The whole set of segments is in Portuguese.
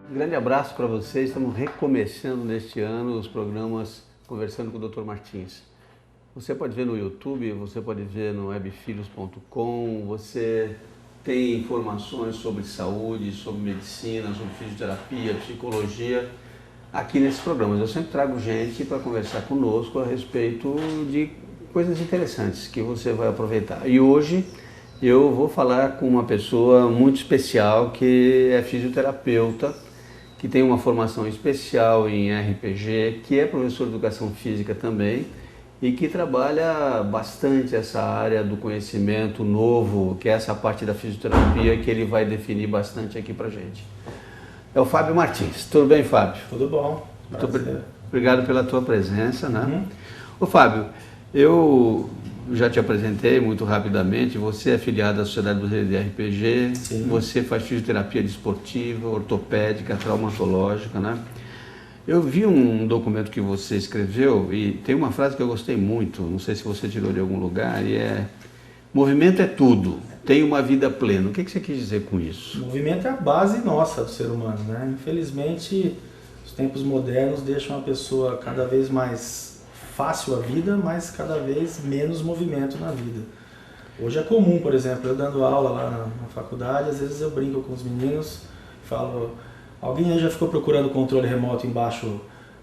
Um grande abraço para vocês. Estamos recomeçando neste ano os programas Conversando com o Dr. Martins. Você pode ver no YouTube, você pode ver no webfilhos.com, você tem informações sobre saúde, sobre medicina, sobre fisioterapia, psicologia, aqui nesses programas. Eu sempre trago gente para conversar conosco a respeito de coisas interessantes que você vai aproveitar. E hoje eu vou falar com uma pessoa muito especial que é fisioterapeuta, que tem uma formação especial em RPG, que é professor de educação física também e que trabalha bastante essa área do conhecimento novo, que é essa parte da fisioterapia que ele vai definir bastante aqui pra gente. É o Fábio Martins. Tudo bem, Fábio? Tudo bom. Muito obrigado pela tua presença, né? Ô Fábio, eu já te apresentei muito rapidamente. Você é afiliado à Sociedade Brasileira de RPG. Sim. Você faz fisioterapia desportiva, ortopédica, traumatológica, né? Eu vi um documento que você escreveu e tem uma frase que eu gostei muito, não sei se você tirou de algum lugar, e é: movimento é tudo, tem uma vida plena. O que você quis dizer com isso? Movimento é a base nossa do ser humano, né? Infelizmente, os tempos modernos deixam a pessoa cada vez mais fácil a vida, mas cada vez menos movimento na vida. Hoje é comum, por exemplo, eu dando aula lá na faculdade, às vezes eu brinco com os meninos, falo: alguém aí já ficou procurando o controle remoto embaixo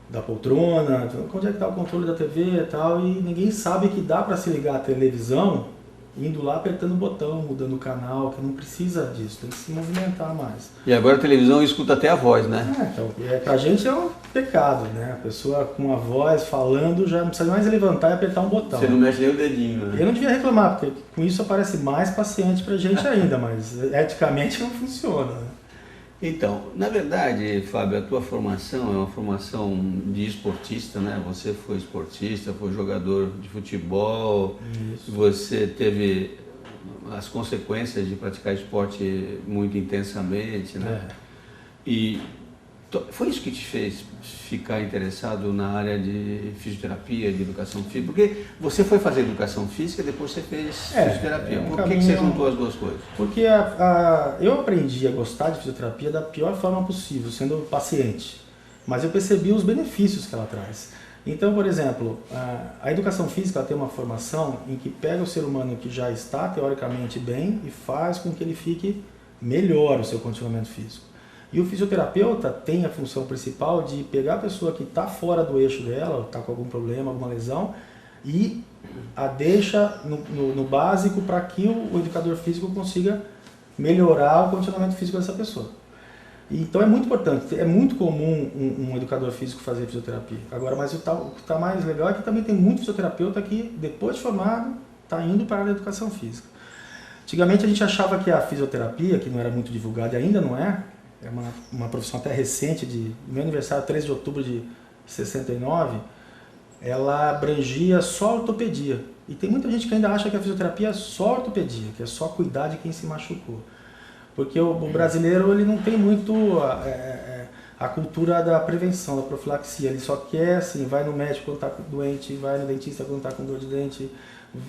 da poltrona? Onde é que está o controle da TV e tal? E ninguém sabe que dá para se ligar à televisão indo lá apertando o botão, mudando o canal, que não precisa disso, tem que se movimentar mais. E agora a televisão escuta até a voz, né? Então, pra gente é um pecado, né? A pessoa com a voz falando já não precisa mais levantar e apertar um botão. Você não mexe nem o dedinho, né? Eu não devia reclamar, porque com isso aparece mais paciente pra gente ainda, mas eticamente não funciona, né? Então, na verdade, Fábio, a tua formação é uma formação de esportista, né? Você foi esportista, foi jogador de futebol, isso. Você teve as consequências de praticar esporte muito intensamente, né? E foi isso que te fez ficar interessado na área de fisioterapia, de educação física? Porque você foi fazer educação física e depois você fez fisioterapia. Por que você juntou as duas coisas? Porque eu aprendi a gostar de fisioterapia da pior forma possível, sendo paciente. Mas eu percebi os benefícios que ela traz. Então, por exemplo, a educação física ela tem uma formação em que pega o ser humano que já está teoricamente bem e faz com que ele fique melhor o seu condicionamento físico. E o fisioterapeuta tem a função principal de pegar a pessoa que está fora do eixo dela, está com algum problema, alguma lesão, e a deixa no básico para que o educador físico consiga melhorar o condicionamento físico dessa pessoa. Então é muito importante, é muito comum um educador físico fazer fisioterapia. Agora, mas o que está mais legal é que também tem muito fisioterapeuta que, depois de formado, está indo para a área da educação física. Antigamente a gente achava que a fisioterapia, que não era muito divulgada e ainda não é uma profissão até recente, meu aniversário 13 de outubro de 69, ela abrangia só ortopedia. E tem muita gente que ainda acha que a fisioterapia é só ortopedia, que é só cuidar de quem se machucou. Porque o brasileiro ele não tem muito a cultura da prevenção, da profilaxia. Ele só quer, assim, vai no médico quando está doente, vai no dentista quando está com dor de dente.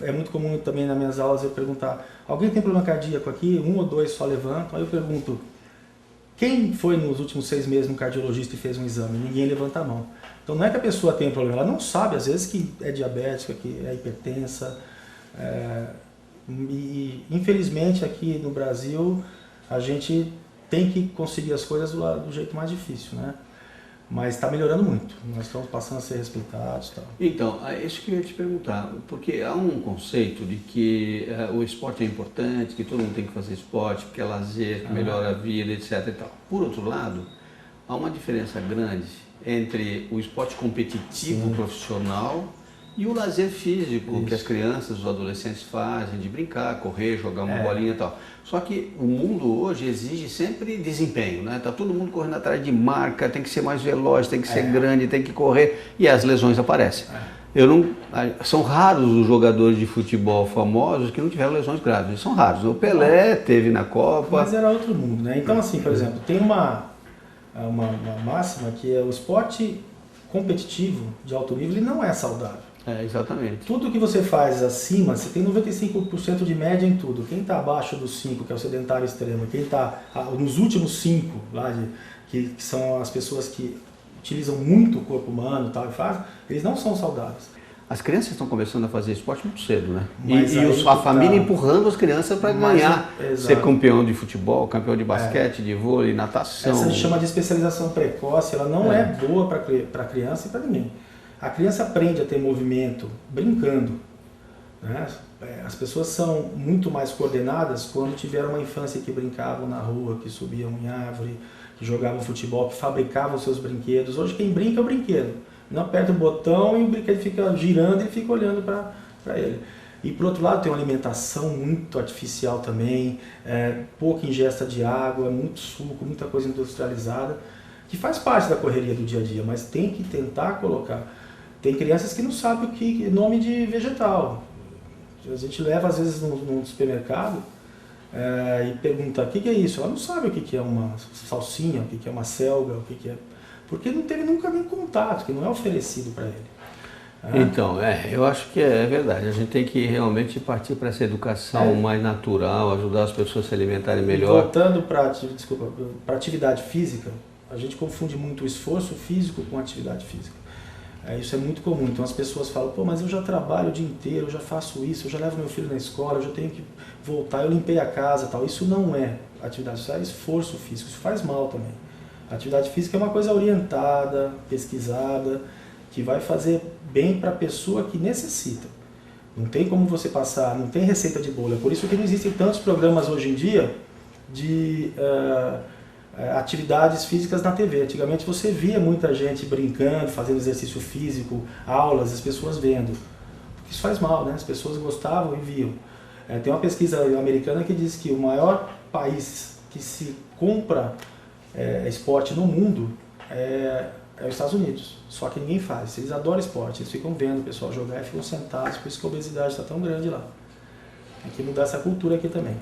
É muito comum também nas minhas aulas eu perguntar: alguém tem problema cardíaco aqui? 1 ou 2 só levantam. Aí eu pergunto: quem foi nos últimos 6 meses no cardiologista e fez um exame? Ninguém levanta a mão. Então não é que a pessoa tem problema, ela não sabe, às vezes, que é diabética, que é hipertensa. E infelizmente aqui no Brasil a gente tem que conseguir as coisas do jeito mais difícil, né? Mas está melhorando muito, nós estamos passando a ser respeitados e tal. Então, é isso que eu ia te perguntar, porque há um conceito de que o esporte é importante, que todo mundo tem que fazer esporte, porque é lazer, que melhora a vida, etc. e tal. Por outro lado, há uma diferença grande entre o esporte competitivo profissional e o lazer físico que as crianças, os adolescentes fazem, de brincar, correr, jogar uma bolinha e tal. Só que o mundo hoje exige sempre desempenho, né? Tá todo mundo correndo atrás de marca, tem que ser mais veloz, tem que ser grande, tem que correr, e as lesões aparecem. São raros os jogadores de futebol famosos que não tiveram lesões graves, são raros. O Pelé teve na Copa. Mas era outro mundo, né? Então, assim, por exemplo, tem uma máxima que é: o esporte competitivo de alto nível ele não é saudável. Exatamente. Tudo que você faz acima, você tem 95% de média em tudo. Quem está abaixo dos 5, que é o sedentário extremo, quem está nos últimos 5, lá que são as pessoas que utilizam muito o corpo humano, tal, eles não são saudáveis. As crianças estão começando a fazer esporte muito cedo, né? E a família empurrando as crianças para ganhar, ser campeão de futebol, campeão de basquete, de vôlei, natação. Essa a gente chama de especialização precoce, ela não é boa para a criança e para ninguém. A criança aprende a ter movimento brincando, né? As pessoas são muito mais coordenadas quando tiveram uma infância que brincavam na rua, que subiam em árvore, que jogavam futebol, que fabricavam seus brinquedos. Hoje quem brinca é o brinquedo. Não aperta o botão e o brinquedo fica girando e fica olhando para ele. E por outro lado tem uma alimentação muito artificial também, pouca ingesta de água, muito suco, muita coisa industrializada, que faz parte da correria do dia a dia, mas tem que tentar colocar. Tem crianças que não sabem o que é nome de vegetal. A gente leva às vezes no supermercado e pergunta o que é isso. Ela não sabe o que é uma salsinha, o que é uma selga, o que é... Porque não teve nunca nem contato, que não é oferecido para ele. Então, eu acho que é verdade. A gente tem que realmente partir para essa educação mais natural, ajudar as pessoas a se alimentarem melhor. Voltando para atividade física, a gente confunde muito o esforço físico com atividade física. Isso é muito comum. Então as pessoas falam, pô, mas eu já trabalho o dia inteiro, eu já faço isso, eu já levo meu filho na escola, eu já tenho que voltar, eu limpei a casa, tal. Isso não é atividade física, é esforço físico, isso faz mal também. A atividade física é uma coisa orientada, pesquisada, que vai fazer bem para a pessoa que necessita. Não tem como você passar, não tem receita de bolo. É por isso que não existem tantos programas hoje em dia de atividades físicas na TV. Antigamente você via muita gente brincando, fazendo exercício físico, aulas, as pessoas vendo. Isso faz mal, né? As pessoas gostavam e viam. Tem uma pesquisa americana que diz que o maior país que se compra esporte no mundo é os Estados Unidos, só que ninguém faz. Eles adoram esporte, eles ficam vendo o pessoal jogar e ficam sentados, por isso que a obesidade está tão grande lá. Tem que mudar essa cultura aqui também.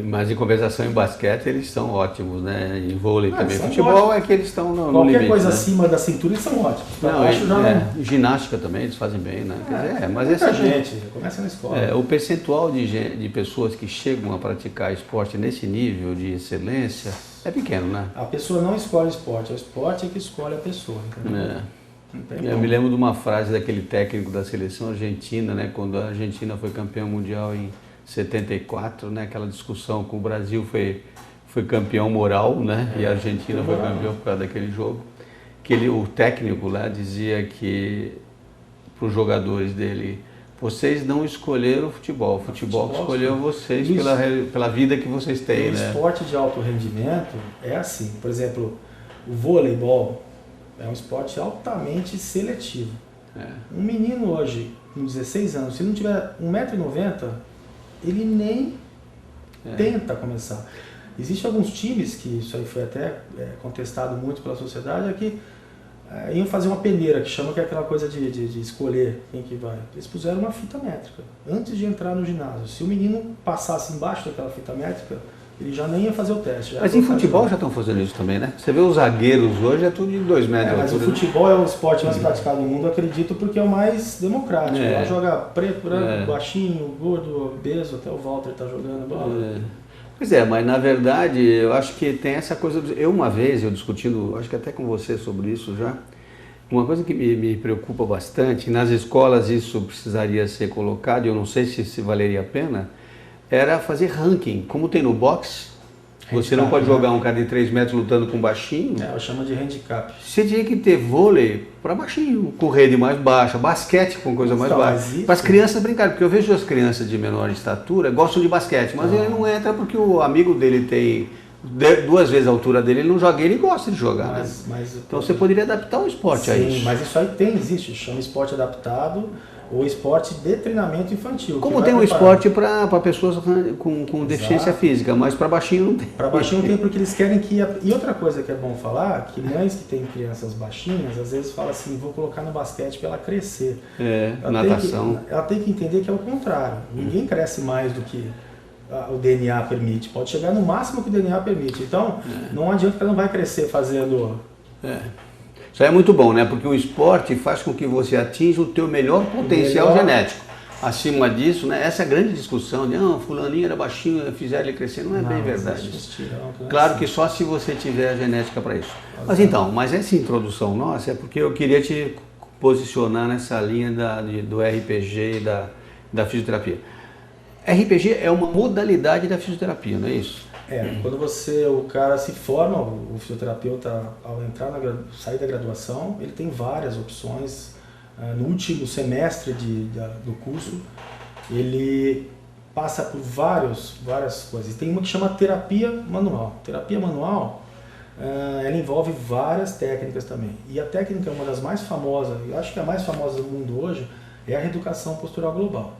Mas em compensação em basquete eles são ótimos, né? Em vôlei também. Futebol é que eles estão no limite. Qualquer coisa acima da cintura eles são ótimos. Ginástica também eles fazem bem, né? Mas muita gente começa na escola. O percentual de pessoas que chegam a praticar esporte nesse nível de excelência é pequeno, né? A pessoa não escolhe esporte, o esporte é que escolhe a pessoa. Eu me lembro de uma frase daquele técnico da seleção argentina, né? Quando a Argentina foi campeã mundial em 74, né? Aquela discussão com o Brasil foi campeão moral, né? E a Argentina foi campeão por causa daquele jogo. O técnico lá dizia que para os jogadores dele, vocês não escolheram o futebol escolheu vocês pela vida que vocês têm, né? O esporte de alto rendimento é assim, por exemplo, o vôleibol é um esporte altamente seletivo. Um menino hoje, com 16 anos, se ele não tiver 1,90 m, ele nem tenta começar. Existem alguns times, que isso aí foi até contestado muito pela sociedade, que iam fazer uma peneira, que chama que é aquela coisa de escolher quem que vai. Eles puseram uma fita métrica antes de entrar no ginásio. Se o menino passasse embaixo daquela fita métrica, ele já nem ia fazer o teste. Mas em futebol já estão fazendo isso também, né? Você vê os zagueiros hoje, é tudo de 2 metros. Mas o futebol é o esporte mais praticado no mundo, acredito, porque é o mais democrático. Lá joga preto, branco, baixinho, gordo, obeso, até o Walter está jogando bola. Pois mas na verdade eu acho que tem essa coisa. Uma vez, eu discutindo, acho que até com você sobre isso já, uma coisa que me preocupa bastante, nas escolas isso precisaria ser colocado, e eu não sei se valeria a pena, era fazer ranking, como tem no boxe. Você não pode jogar um cara de 3 metros lutando com baixinho. Eu chamo de handicap. Você tinha que ter vôlei para baixinho, com rede mais baixa, basquete com coisa mais baixa. Para as crianças brincarem, porque eu vejo as crianças de menor estatura gostam de basquete, mas ele não entra porque o amigo dele tem 2 vezes a altura dele, ele não joga, ele gosta de jogar. Então você poderia adaptar o esporte a isso. Sim, mas isso aí existe, chama esporte adaptado. Ou esporte de treinamento infantil. Como tem um esporte para pessoas com deficiência física, mas para baixinho não tem. Para baixinho não tem porque eles querem que... E outra coisa que é bom falar, que mães que têm crianças baixinhas, às vezes falam assim, vou colocar no basquete para ela crescer. Natação. Ela tem que entender que é o contrário. Ninguém cresce mais do que o DNA permite. Pode chegar no máximo que o DNA permite. Então, não adianta que ela não vai crescer fazendo... Isso aí é muito bom, né? Porque o esporte faz com que você atinja o teu melhor potencial genético. Acima disso, né? Essa é a grande discussão de, fulaninho era baixinho, fizeram ele crescer, não é bem verdade. Claro que só se você tiver a genética para isso. Mas essa introdução nossa é porque eu queria te posicionar nessa linha do RPG e da fisioterapia. RPG é uma modalidade da fisioterapia, não é isso? Quando o cara se forma, o fisioterapeuta, ao sair da graduação, ele tem várias opções. No último semestre do curso, ele passa por várias coisas. Tem uma que chama terapia manual. Terapia manual, ela envolve várias técnicas também. E a técnica, uma das mais famosas, eu acho que a mais famosa do mundo hoje, é a reeducação postural global.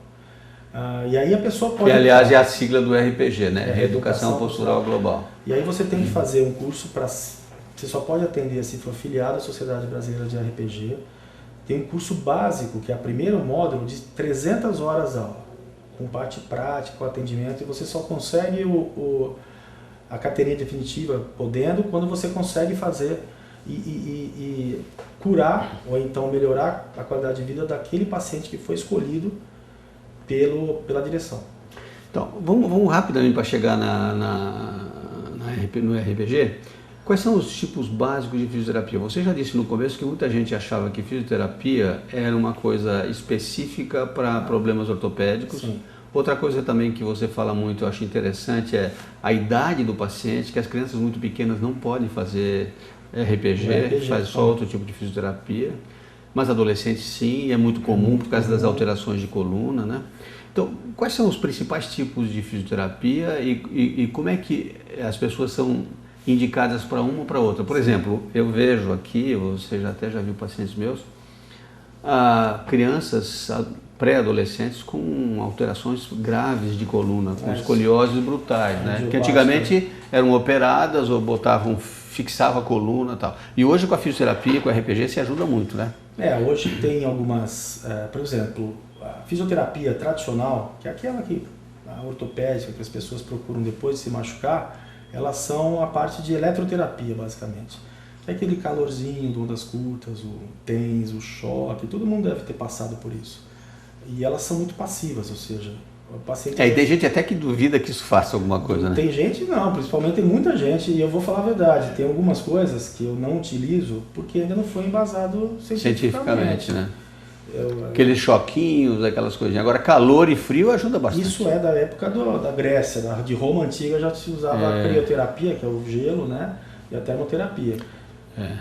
E aí a pessoa pode... Que, aliás, é a sigla do RPG, né? Reeducação Postural Global. E aí você tem que fazer um curso para... Você só pode atender se for filiado à Sociedade Brasileira de RPG. Tem um curso básico, que é o primeiro módulo, de 300 horas aula, com parte prática, com atendimento, e você só consegue a carteirinha definitiva podendo quando você consegue fazer e curar, ou então melhorar a qualidade de vida daquele paciente que foi escolhido pela direção. Então, vamos rapidamente para chegar no RPG. Quais são os tipos básicos de fisioterapia? Você já disse no começo que muita gente achava que fisioterapia era uma coisa específica para problemas ortopédicos. Sim. Outra coisa também que você fala muito, eu acho interessante, é a idade do paciente, que as crianças muito pequenas não podem fazer RPG, faz só outro tipo de fisioterapia. Mas adolescentes sim, e é muito comum por causa das alterações de coluna, né? Então, quais são os principais tipos de fisioterapia e como é que as pessoas são indicadas para uma ou para outra? Por exemplo, eu vejo aqui, você até já viu pacientes meus, crianças pré-adolescentes com alterações graves de coluna, com escolioses brutais, né? Que antigamente eram operadas ou fixava a coluna e tal. E hoje com a fisioterapia, com a RPG, se ajuda muito, né? Hoje tem algumas, por exemplo, a fisioterapia tradicional, que é aquela a ortopédica que as pessoas procuram depois de se machucar, elas são a parte de eletroterapia, basicamente. É aquele calorzinho de ondas curtas, o TENS, o choque, todo mundo deve ter passado por isso. E elas são muito passivas, ou seja, o paciente... E tem gente até que duvida que isso faça alguma coisa, né? Tem gente não, principalmente tem muita gente, e eu vou falar a verdade, tem algumas coisas que eu não utilizo porque ainda não foi embasado cientificamente, né? Aqueles choquinhos, aquelas coisinhas. Agora, calor e frio ajuda bastante. Isso é da época da Grécia, de Roma Antiga já se usava a crioterapia, que é o gelo, né? E a termoterapia.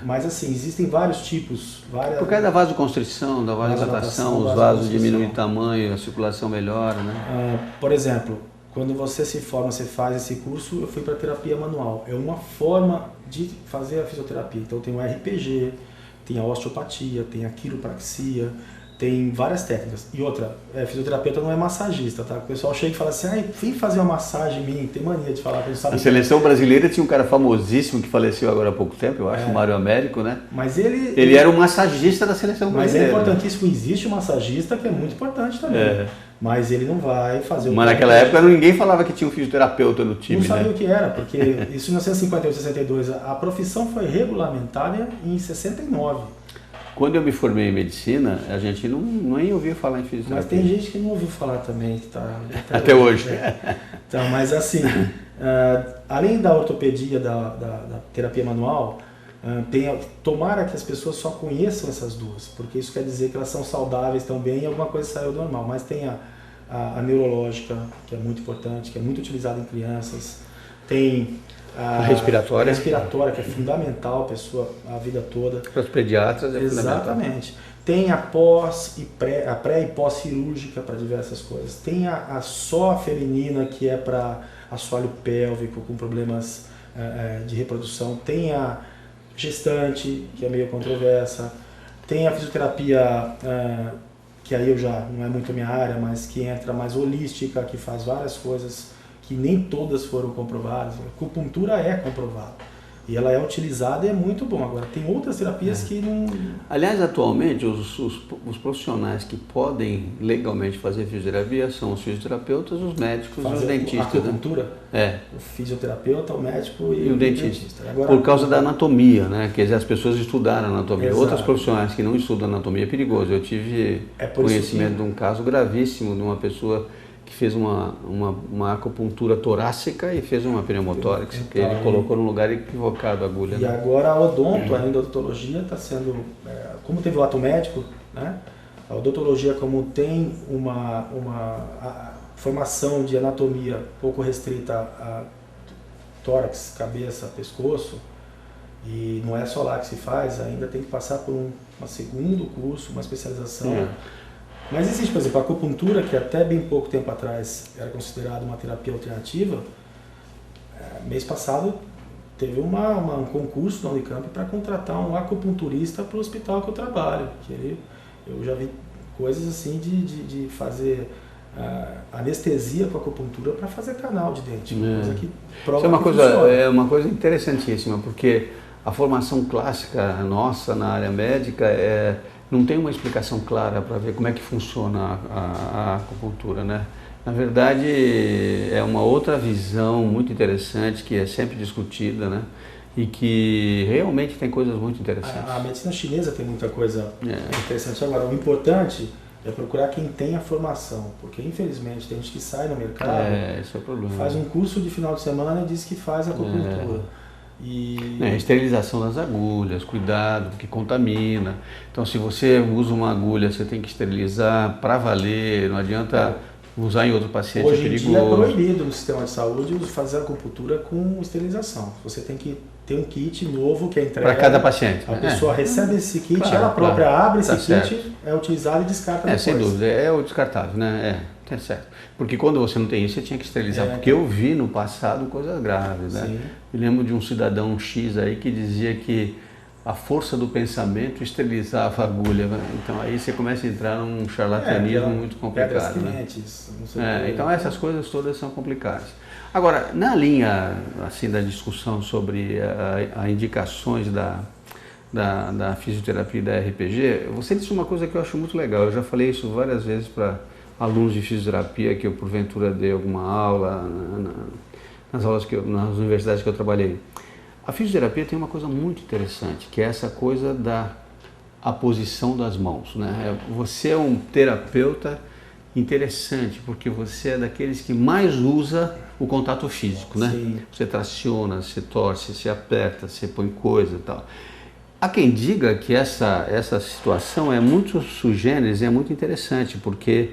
Mas assim, existem vários tipos. Por causa da vasoconstrição, da vasodilatação, os vasos diminuem de tamanho, a circulação melhora, né? Por exemplo, quando você se forma, você faz esse curso, eu fui para terapia manual. É uma forma de fazer a fisioterapia. Então tem o RPG, tem a osteopatia, tem a quiropraxia, tem várias técnicas. E outra, fisioterapeuta não é massagista, tá? O pessoal chega e fala assim, vem fazer uma massagem em mim, tem mania de falar que não sabe. A seleção brasileira tinha um cara famosíssimo que faleceu agora há pouco tempo, eu acho, o Mário Américo, né? Mas ele era um massagista da seleção brasileira. Mas é importantíssimo, existe um massagista que é muito importante também. Mas ele não vai fazer Mas naquela época ninguém falava que tinha um fisioterapeuta no time, não sabia o que era, porque isso em 1958, 62, a profissão foi regulamentada em 69. Quando eu me formei em medicina, a gente nem ouvia falar em fisioterapia. Mas tem gente que não ouviu falar também. Que tá até hoje. Então, mas assim, além da ortopedia, da terapia manual, tomara que as pessoas só conheçam essas duas, porque isso quer dizer que elas são saudáveis também e alguma coisa saiu do normal. Mas tem a neurológica, que é muito importante, que é muito utilizada em crianças. Tem a respiratória, que é fundamental, a vida toda. Para os pediatras é fundamental. Exatamente. Tem a pré e pós-cirúrgica para diversas coisas. Tem a só feminina, que é para assoalho pélvico com problemas de reprodução. Tem a gestante, que é meio controversa. Tem a fisioterapia, que aí não é muito a minha área, mas que entra mais holística, que faz várias coisas que nem todas foram comprovadas. A acupuntura é comprovada. E ela é utilizada e é muito bom. Agora, tem outras terapias que não... Aliás, atualmente, os profissionais que podem legalmente fazer fisioterapia são os fisioterapeutas, os médicos e os dentistas. A acupuntura? Né? O fisioterapeuta, o médico e o dentista. Agora, por causa da anatomia, né? Quer dizer, as pessoas estudaram anatomia. Exato. Outros profissionais que não estudam anatomia é perigoso. Eu tive conhecimento de um caso gravíssimo de uma pessoa que fez uma acupuntura torácica e fez uma pneumotórax, então, que ele colocou no lugar equivocado a agulha. E agora a odonto, a odontologia está sendo, como teve o ato médico, né? A odontologia, como tem a formação de anatomia pouco restrita a tórax, cabeça, pescoço, e não é só lá que se faz, ainda tem que passar por um segundo curso, uma especialização. Mas existe, por exemplo, a acupuntura, que até bem pouco tempo atrás era considerada uma terapia alternativa. Mês passado teve um concurso da Unicamp para contratar um acupunturista para o hospital que eu trabalho. Eu já vi coisas assim de fazer anestesia com acupuntura para fazer canal de dente. Coisa que prova Isso é uma coisa interessantíssima, porque a formação clássica nossa na área médica não tem uma explicação clara para ver como é que funciona a acupuntura, né? Na verdade, é uma outra visão muito interessante, que é sempre discutida, né? E que realmente tem coisas muito interessantes. A medicina chinesa tem muita coisa interessante. Agora, o importante é procurar quem tem a formação, porque infelizmente tem gente que sai no mercado, esse é o problema. Faz um curso de final de semana e diz que faz acupuntura. Esterilização das agulhas, cuidado, porque contamina. Então, se você usa uma agulha, você tem que esterilizar para valer, não adianta usar em outro paciente, hoje é perigoso. Hoje em dia é proibido no sistema de saúde fazer acupuntura com esterilização. Você tem que ter um kit novo que é entregue. Para cada paciente. A pessoa recebe esse kit, ela própria abre esse kit, é utilizado e descarta depois. Sem dúvida, é o descartável, né? É certo. Porque quando você não tem isso, você tinha que esterilizar. Porque eu vi no passado coisas graves, né? Sim. Me lembro de um cidadão X aí que dizia que a força do pensamento esterilizava a agulha. Então aí você começa a entrar num charlatanismo muito complicado. Né? Então essas coisas todas são complicadas. Agora, na linha assim, da discussão sobre as indicações da fisioterapia e da RPG, você disse uma coisa que eu acho muito legal. Eu já falei isso várias vezes para alunos de fisioterapia que eu porventura dei alguma aula nas universidades que eu trabalhei. A fisioterapia tem uma coisa muito interessante, que é essa coisa da posição das mãos, né? Você é um terapeuta interessante, porque você é daqueles que mais usa o contato físico, né? Sim. Você traciona, você torce, você aperta, você põe coisa e tal. Há quem diga que essa situação é muito sui generis e é muito interessante, porque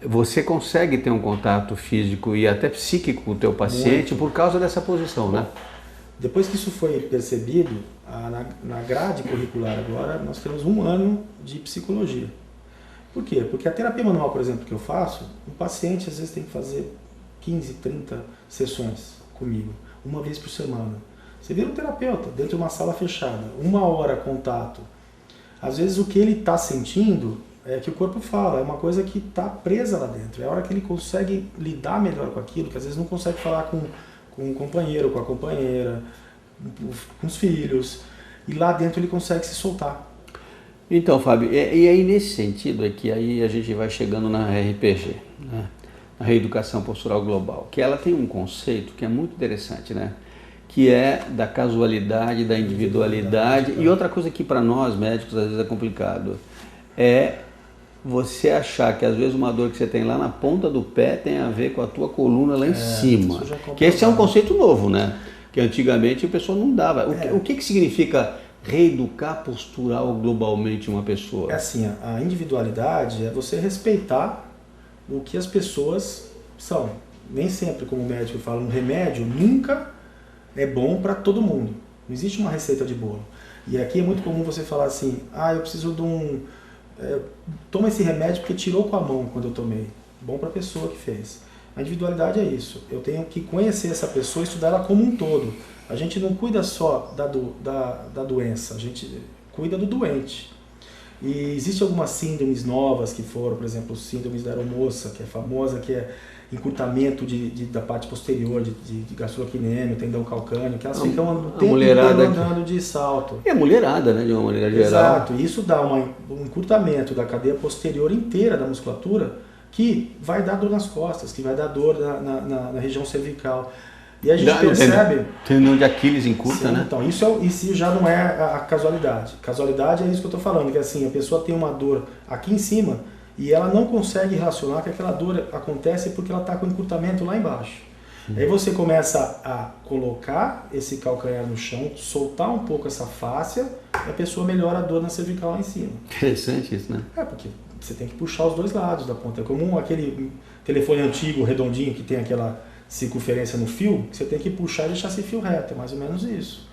você consegue ter um contato físico e até psíquico com o teu paciente por causa dessa posição, né? Depois que isso foi percebido, na grade curricular agora, nós temos 1 ano de psicologia. Por quê? Porque a terapia manual, por exemplo, que eu faço, o paciente às vezes tem que fazer 15, 30 sessões comigo, uma vez por semana. Você vira um terapeuta dentro de uma sala fechada, 1 hora contato. Às vezes o que ele está sentindo é que o corpo fala, é uma coisa que está presa lá dentro. É a hora que ele consegue lidar melhor com aquilo, que às vezes não consegue falar com um companheiro, com a companheira, com os filhos. E lá dentro ele consegue se soltar. Então, Fábio, e aí nesse sentido é que aí a gente vai chegando na RPG, né? A Reeducação Postural Global, que ela tem um conceito que é muito interessante, né? Que é da casualidade, da individualidade. E outra coisa que para nós médicos às vezes é complicado, é você achar que às vezes uma dor que você tem lá na ponta do pé tem a ver com a tua coluna lá em cima. Que esse é um conceito novo, né? Que antigamente o pessoal não dava. O que significa reeducar postural globalmente uma pessoa? É assim, a individualidade é você respeitar o que as pessoas são. Nem sempre, como o médico fala, um remédio nunca é bom para todo mundo. Não existe uma receita de bolo. E aqui é muito comum você falar assim, eu preciso de toma esse remédio porque tirou com a mão quando eu tomei. Bom para a pessoa que fez. A individualidade é isso. Eu tenho que conhecer essa pessoa e estudar ela como um todo. A gente não cuida só da doença, a gente cuida do doente. E existem algumas síndromes novas que foram, por exemplo, síndromes da aeromoça, que é famosa, que é encurtamento da parte posterior, de gastrocnêmio, tendão calcâneo, que elas ficam o tempo mulherada inteiro andando de salto. É a mulherada, né, de uma maneira geral. Exato, e isso dá um encurtamento da cadeia posterior inteira da musculatura, que vai dar dor nas costas, que vai dar dor na região cervical. E a gente percebe... Tendão de Aquiles encurta, né? Então, isso já não é a casualidade. Casualidade é isso que eu estou falando, que assim, a pessoa tem uma dor aqui em cima e ela não consegue relacionar que aquela dor acontece porque ela está com encurtamento lá embaixo. Aí você começa a colocar esse calcanhar no chão, soltar um pouco essa fáscia e a pessoa melhora a dor na cervical lá em cima. Interessante isso, né? Porque você tem que puxar os dois lados da ponta. É como aquele telefone antigo, redondinho, que tem aquela circunferência no fio, você tem que puxar e deixar esse fio reto, é mais ou menos isso.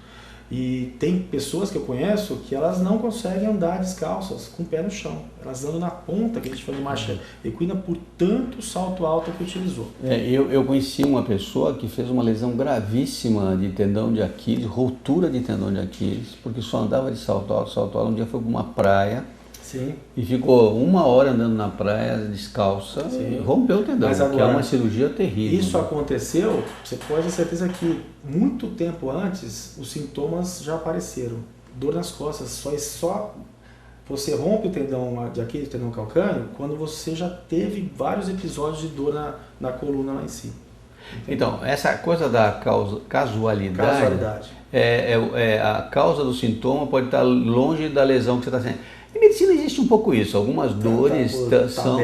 E tem pessoas que eu conheço que elas não conseguem andar descalças, com o pé no chão. Elas andam na ponta, que a gente fala de marcha equina, por tanto salto alto que utilizou. Eu conheci uma pessoa que fez uma lesão gravíssima de tendão de Aquiles, rotura de tendão de Aquiles, porque só andava de salto alto, salto alto. Um dia foi para uma praia. Sim. E ficou 1 hora andando na praia descalça. Sim. E rompeu o tendão, agora, que é uma cirurgia terrível. Isso aconteceu, você pode ter certeza que muito tempo antes os sintomas já apareceram. Dor nas costas, só você rompe o tendão de Aquiles, o tendão calcâneo, quando você já teve vários episódios de dor na coluna lá em cima. Entendeu? Então, essa coisa da casualidade. A causa do sintoma pode estar longe da lesão que você está sentindo. Em medicina existe um pouco isso, algumas dores são...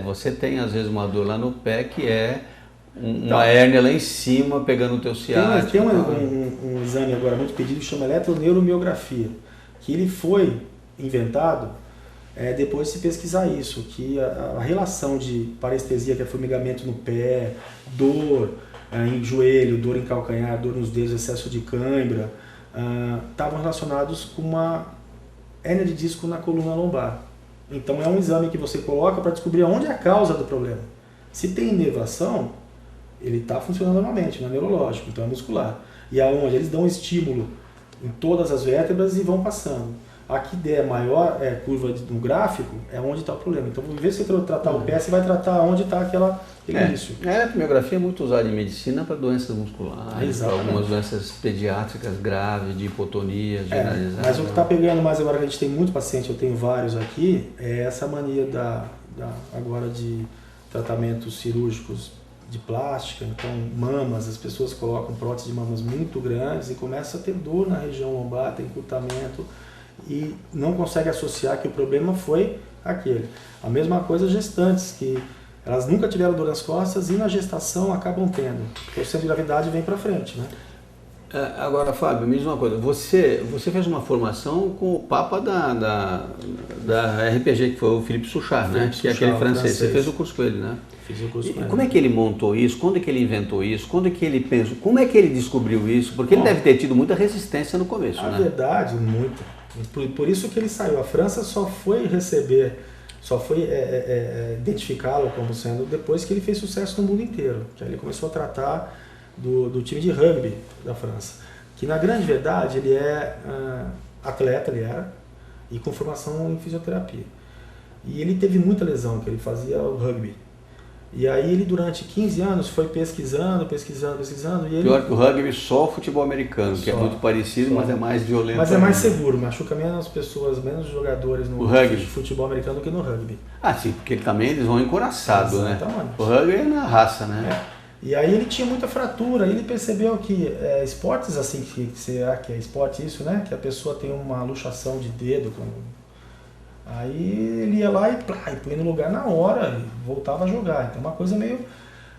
Você tem às vezes uma dor lá no pé que é uma hérnia lá em cima pegando o teu ciático. Tem um exame agora muito pedido que chama eletroneuromiografia, que ele foi inventado depois de se pesquisar isso, que a relação de parestesia, que é formigamento no pé, dor em joelho, dor em calcanhar, dor nos dedos, excesso de cãibra, estavam relacionados com uma hérnia de disco na coluna lombar. Então é um exame que você coloca para descobrir onde é a causa do problema. Se tem inervação, ele está funcionando normalmente, não é neurológico, então é muscular. E aonde eles dão um estímulo em todas as vértebras e vão passando. A que der maior curva no gráfico é onde está o problema. Então, em vez de você tratar o pé, você vai tratar onde está aquele início. A eletromiografia é muito usada em medicina para doenças musculares, para algumas doenças pediátricas graves, de hipotonia generalizada. Mas o que está pegando mais agora, que a gente tem muito paciente, eu tenho vários aqui, é essa mania agora de tratamentos cirúrgicos de plástica. Então, mamas, as pessoas colocam próteses de mamas muito grandes e começam a ter dor na região lombar, tem encurtamento, e não consegue associar que o problema foi aquele. A mesma coisa gestantes, que elas nunca tiveram dor nas costas e na gestação acabam tendo, porque o centro de gravidade vem para frente, né? Agora, Fábio, me diz uma coisa, você fez uma formação com o papa da RPG, que foi o Philippe Souchard, né? Que é aquele francês. Você fez o curso com ele, né? Fiz o curso com ele. Como é que ele montou isso? Quando é que ele inventou isso? Quando é que ele pensou? Como é que ele descobriu isso? Porque ele deve ter tido muita resistência no começo, né? Na verdade, muita. Por isso que ele saiu. A França só foi identificá-lo como sendo depois que ele fez sucesso no mundo inteiro. Que aí ele começou a tratar do time de rugby da França. Que na grande verdade ele é atleta, ele era, e com formação em fisioterapia. E ele teve muita lesão, que ele fazia o rugby. E aí ele durante 15 anos foi pesquisando. E ele... Pior que o rugby, só o futebol americano, que é muito parecido, mas é mais violento. Mas é mais seguro, machuca menos pessoas, menos jogadores no futebol americano do que no rugby. Ah, sim, porque também eles vão encoraçados, né? Exatamente. O rugby é na raça, né? E aí ele tinha muita fratura, ele percebeu que esportes assim, que é esporte isso, né? Que a pessoa tem uma luxação de dedo, aí ele ia lá e punha no lugar na hora e voltava a jogar. Então uma coisa meio...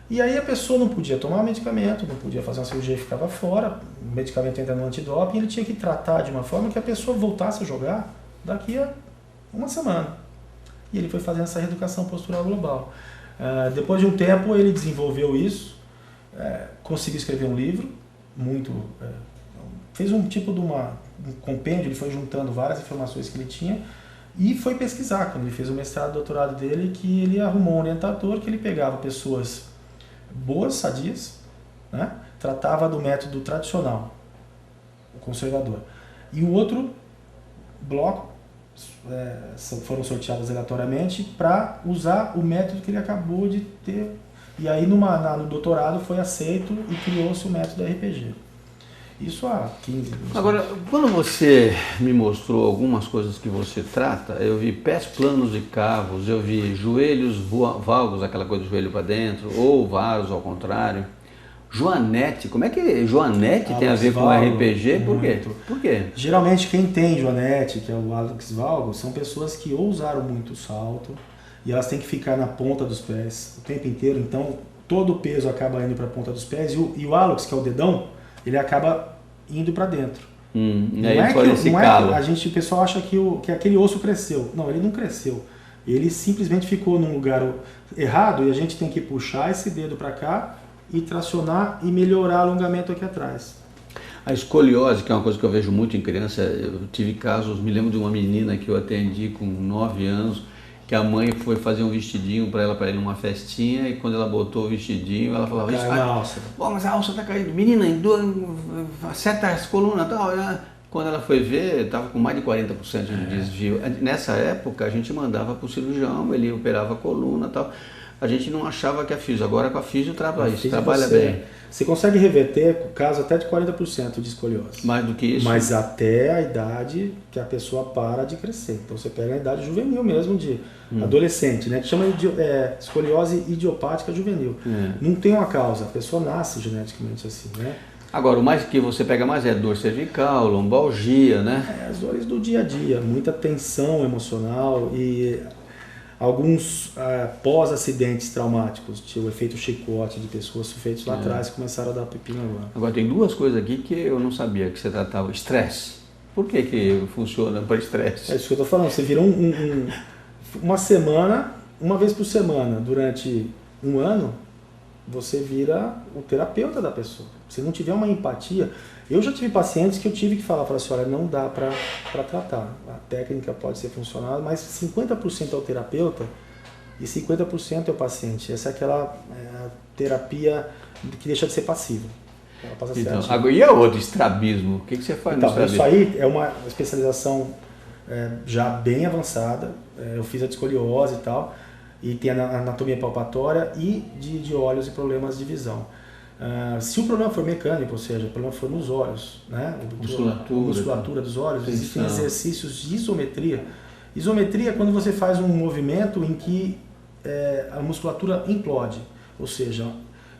E aí a pessoa não podia tomar medicamento, não podia fazer uma cirurgia e ficava fora, o medicamento entra no antidoping, ele tinha que tratar de uma forma que a pessoa voltasse a jogar daqui a uma semana. E ele foi fazendo essa reeducação postural global. Depois de um tempo ele desenvolveu isso, conseguiu escrever um livro, fez um tipo de um compêndio, ele foi juntando várias informações que ele tinha e foi pesquisar. Quando ele fez o mestrado e doutorado dele, que ele arrumou um orientador que ele pegava pessoas boas, sadias, né? Tratava do método tradicional, o conservador. E o outro bloco foram sorteados aleatoriamente para usar o método que ele acabou de ter E aí no doutorado foi aceito e criou-se o método RPG. Isso há 15 anos. Agora, quando você me mostrou algumas coisas que você trata, eu vi pés planos e cavos, eu vi joelhos valgos, aquela coisa do joelho para dentro, ou varos ao contrário. Joanete, como é que Joanete tem a ver com RPG? Por quê? Por quê? Geralmente quem tem Joanete, que é o Alex Valgo, são pessoas que ou usaram muito salto e elas têm que ficar na ponta dos pés o tempo inteiro, então todo o peso acaba indo para a ponta dos pés e o Alex, que é o dedão, ele acaba indo para dentro. E aí o pessoal acha que aquele osso cresceu. Não, ele não cresceu. Ele simplesmente ficou num lugar errado e a gente tem que puxar esse dedo para cá e tracionar e melhorar o alongamento aqui atrás. A escoliose, que é uma coisa que eu vejo muito em criança, eu tive casos, me lembro de uma menina que eu atendi com 9 anos, que a mãe foi fazer um vestidinho para ela ir numa festinha, e quando ela botou o vestidinho, ela falava, mas a alça está caindo, menina, acerta as colunas e tal. Quando ela foi ver, estava com mais de 40% de desvio. Nessa época, a gente mandava para o cirurgião, ele operava a coluna e tal. A gente não achava que a físio, agora com a físio trabalha bem. Você consegue reverter caso até de 40% de escoliose. Mais do que isso? Mas até a idade que a pessoa para de crescer. Então você pega a idade juvenil mesmo, de adolescente, né? Que chama de escoliose idiopática juvenil. Não tem uma causa, a pessoa nasce geneticamente assim, né? Agora, o mais que você pega mais é dor cervical, lombalgia, né? As dores do dia a dia, muita tensão emocional e alguns pós-acidentes traumáticos, o efeito chicote de pessoas feitos lá atrás que começaram a dar pepino agora. Agora tem duas coisas aqui que eu não sabia que você tratava. Estresse. Por que funciona para estresse? É isso que eu estou falando. Você vira uma semana, uma vez por semana, durante um ano, você vira o terapeuta da pessoa. Se não tiver uma empatia... Eu já tive pacientes que eu tive que falar assim, olha, não dá para tratar. A técnica pode ser funcional, mas 50% é o terapeuta e 50% é o paciente. Essa é aquela terapia que deixa de ser passiva. Ela passa a ser ativa. Agora, e a outra, estrabismo? O que você faz no estrabismo? Isso aí é uma especialização já bem avançada. Eu fiz a de escoliose e tal, e tem a anatomia palpatória e de olhos e problemas de visão. Se o problema for mecânico, ou seja, o problema for nos olhos, né? A musculatura dos olhos, existem exercícios de isometria. Isometria é quando você faz um movimento em que a musculatura implode, ou seja,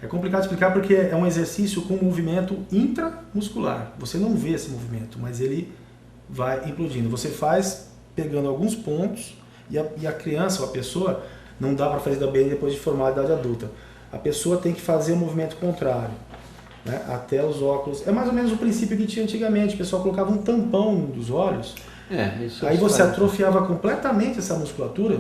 é complicado explicar porque é um exercício com movimento intramuscular. Você não vê esse movimento, mas ele vai implodindo. Você faz pegando alguns pontos e a criança ou a pessoa não dá para fazer bem depois de formar a idade adulta. A pessoa tem que fazer o movimento contrário, né? Até os óculos. É mais ou menos o princípio que tinha antigamente. O pessoal colocava um tampão dos olhos, aí você atrofiava completamente essa musculatura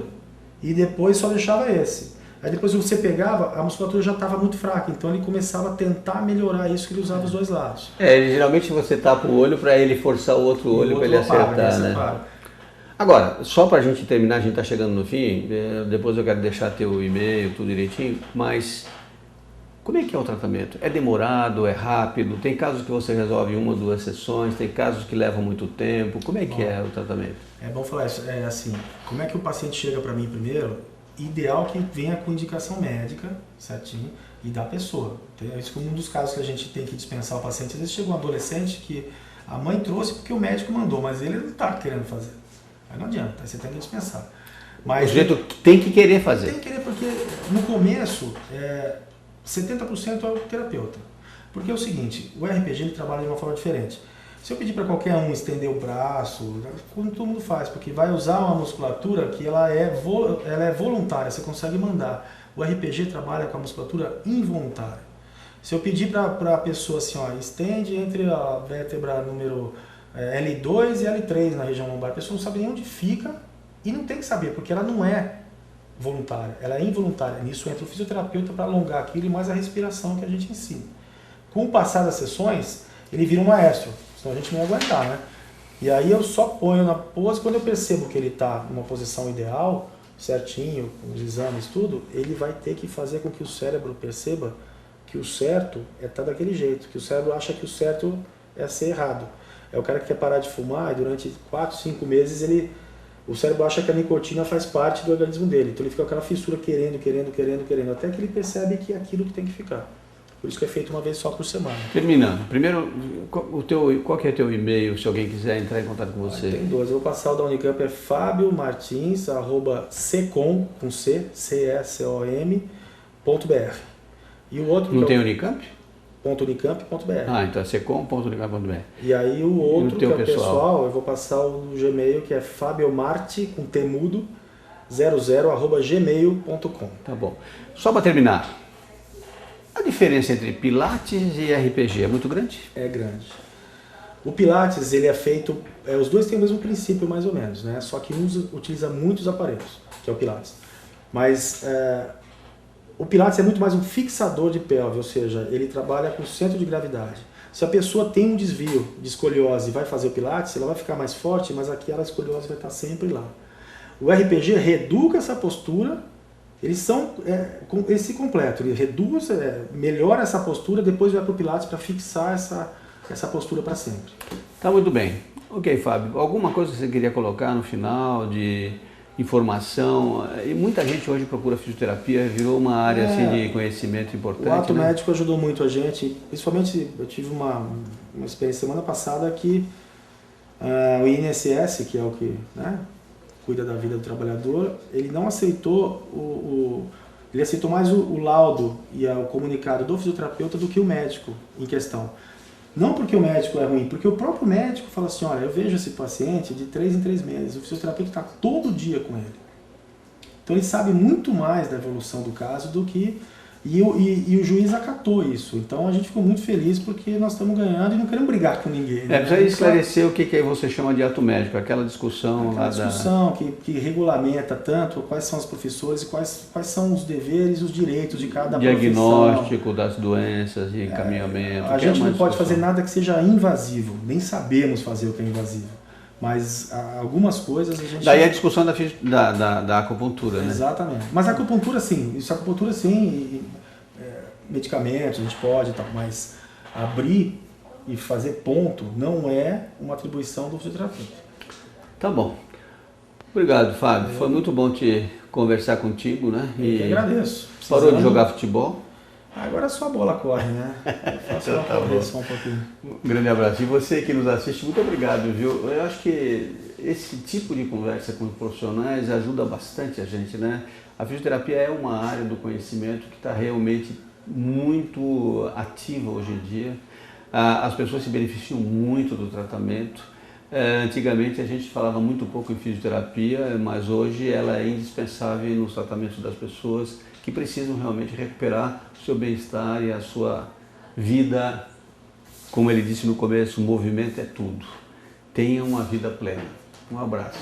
e depois só deixava esse. Aí depois você pegava, a musculatura já estava muito fraca, então ele começava a tentar melhorar isso, que ele usava os dois lados. Geralmente você tapa o olho para ele forçar o outro olho para ele acertar, né? Agora, só para a gente terminar, a gente está chegando no fim, depois eu quero deixar teu e-mail, tudo direitinho, mas como é que é o tratamento? É demorado, é rápido? Tem casos que você resolve em 1 ou 2 sessões, tem casos que levam muito tempo, como é que é o tratamento? É bom falar isso, assim, como é que o paciente chega para mim primeiro? Ideal que venha com indicação médica, certinho, e da pessoa. Isso é um dos casos que a gente tem que dispensar o paciente. Às vezes chega um adolescente que a mãe trouxe porque o médico mandou, mas ele não está querendo fazer. Aí não adianta, aí você tem que dispensar. Mas o sujeito tem que querer fazer. Tem que querer, porque no começo, 70% é o terapeuta. Porque é o seguinte, o RPG ele trabalha de uma forma diferente. Se eu pedir para qualquer um estender o braço, como todo mundo faz, porque vai usar uma musculatura que ela é voluntária, você consegue mandar. O RPG trabalha com a musculatura involuntária. Se eu pedir para a pessoa assim, ó, estende entre a vértebra número L2 e L3 na região lombar, a pessoa não sabe nem onde fica e não tem que saber, porque ela não é voluntária, ela é involuntária. Nisso entra o fisioterapeuta para alongar aquilo e mais a respiração que a gente ensina. Com o passar das sessões, ele vira um maestro, senão a gente não ia aguentar, né? E aí eu só ponho na pose, quando eu percebo que ele está numa posição ideal, certinho, com os exames, tudo, ele vai ter que fazer com que o cérebro perceba que o certo é estar daquele jeito, que o cérebro acha que o certo é ser errado. É o cara que quer parar de fumar e durante 4, 5 meses ele o cérebro acha que a nicotina faz parte do organismo dele. Então ele fica com aquela fissura querendo, até que ele percebe que é aquilo que tem que ficar. Por isso que é feito uma vez só por semana. Terminando, primeiro, qual que é o teu e-mail, se alguém quiser entrar em contato com você? Tem dois, eu vou passar o da Unicamp, é fabiomartins@secom, com C, C-E-C-O-M.br. E o outro... Não tem Unicamp? .unicamp.br. Ah, então é secom.unicamp.br. E aí o outro, que é pessoal? pessoal, eu vou passar o Gmail, que é fabiomarte, com T mudo, 00@gmail.com. Tá bom. Só para terminar, a diferença entre Pilates e RPG é muito grande? É grande. O Pilates, ele é feito, os dois têm o mesmo princípio mais ou menos, né? Só que um utiliza muitos aparelhos, que é o Pilates. Mas o Pilates é muito mais um fixador de pelve, ou seja, ele trabalha com centro de gravidade. Se a pessoa tem um desvio de escoliose e vai fazer o Pilates, ela vai ficar mais forte, mas aquela escoliose vai estar sempre lá. O RPG reeduca essa postura, eles se completam, ele reduz, melhora essa postura, depois vai para o Pilates para fixar essa postura para sempre. Tá muito bem. Ok, Fábio, alguma coisa que você queria colocar no final de informação? E muita gente hoje procura fisioterapia, virou uma área assim, de conhecimento importante. O ato médico ajudou muito a gente, principalmente eu tive uma experiência semana passada que o INSS, que é o que cuida da vida do trabalhador, ele não aceitou ele aceitou mais o laudo e o comunicado do fisioterapeuta do que o médico em questão. Não porque o médico é ruim, porque o próprio médico fala assim, olha, eu vejo esse paciente de 3 em 3 meses, o fisioterapeuta está todo dia com ele. Então ele sabe muito mais da evolução do caso do que... E o juiz acatou isso. Então a gente ficou muito feliz porque nós estamos ganhando e não queremos brigar com ninguém. Precisa esclarecer o que você chama de ato médico, aquela discussão que regulamenta tanto quais são os professores e quais são os deveres e os direitos de cada diagnóstico das doenças e encaminhamento. A gente não pode fazer nada que seja invasivo, nem sabemos fazer o que é invasivo. Mas algumas coisas a gente... Daí a discussão da acupuntura, né? Exatamente. Mas a acupuntura sim, medicamentos a gente pode e tal, mas abrir e fazer ponto não é uma atribuição do fisioterapeuta. Tá bom. Obrigado, Fábio. Foi muito bom te conversar contigo, né? Eu que agradeço. Parou de jogar futebol? Agora só a bola corre, né? Eu faço uma correção um pouquinho. Um grande abraço. E você que nos assiste, muito obrigado, viu? Eu acho que esse tipo de conversa com os profissionais ajuda bastante a gente, né? A fisioterapia é uma área do conhecimento que está realmente muito ativa hoje em dia. As pessoas se beneficiam muito do tratamento. Antigamente a gente falava muito pouco em fisioterapia, mas hoje ela é indispensável nos tratamentos das pessoas que precisam realmente recuperar o seu bem-estar e a sua vida. Como ele disse no começo, o movimento é tudo. Tenha uma vida plena. Um abraço.